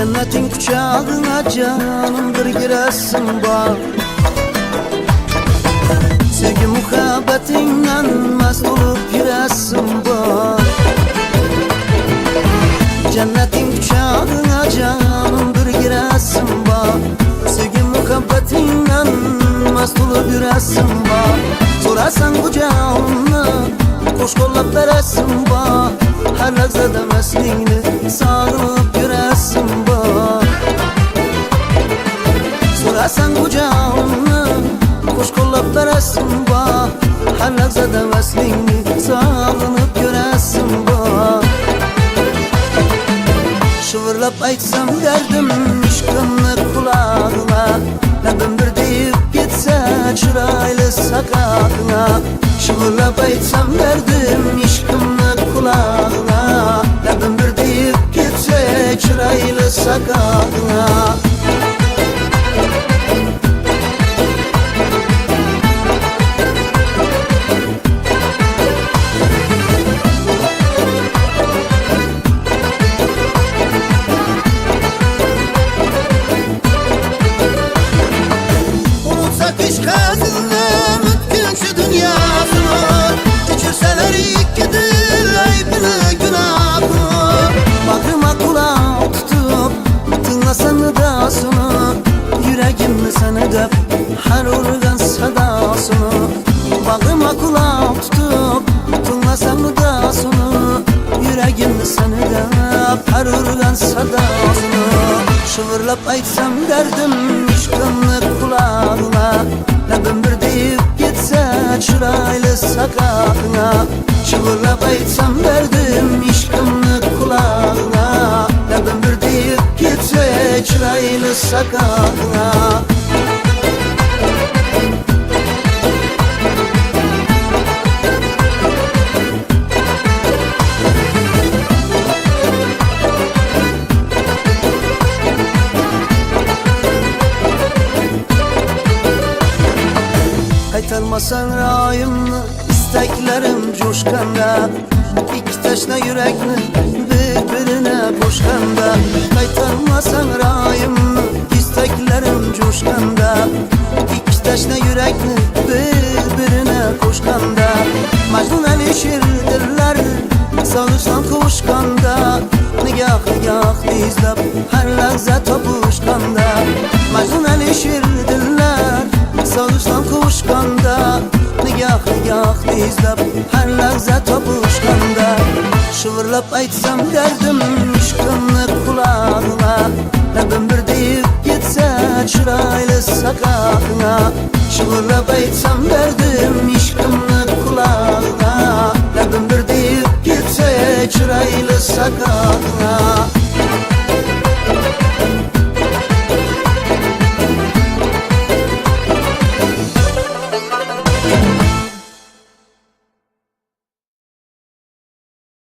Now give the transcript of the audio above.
Cennetin kucağına canımdır giresin bak. Sevgi muhabbetinle mest olup giresin bak. Cennetin kucağına canımdır giresin bak. Sevgi muhabbetinle mest olup giresin bak. Sorasan kucağına koş kollap veresin bak. Her lahzada mesliğini sarılıp giresin bak. Sorasan kucağına koş kollap veresin bak. Her lahzada mesliğini sarılıp giresin bak. Şıvırlap aytsam derdim işkimni kulağına. Labim bir deyip gitse çıraylı sakağına. Şıvırlap aytsam derdim işkimni kulağına. Labim bir deyip gitse çıraylı sakağına. Kazınla mümkünçü dünyasını geçirseler iki dil aybını günahını. Bağrıma kulak tutup dinlesen nidasını. Yüreğimni sana dep her organ sadasını. Bağrıma kulak tutup dinlesen nidasını. Yüreğimni sana dep her organ sadasını. Şıvırlap aytsam derdim işkimni kulağına. Labim bir deyip gitse çıraylı sakağına. Şıvırlap aytsam derdim işkimni kulağına. Labim bir deyip gitse çıraylı sakağına. Kaytarmasan rayımni isteklerim coşkanda. İki taşla yürekni birbirine koşkanda. Kaytarmasan rayımni isteklerim coşkanda. İki taşla yürekni birbirine koşkanda. Mecnun Alişirdirler sağıştan kavuşkanda. Nigah izlep her lahza topuşkanda. Mecnun Alişirdirler sağıştan kavuşkanda. Nigah izlep her lahza topuşkanda. Şıvırlap aytsam derdim işkimni kulağına. Labim bir deyip gitse çıraylı sakağına. Şıvırlap aytsam derdim işkimni kulağına. Labim bir deyip gitse çıraylı sakağına.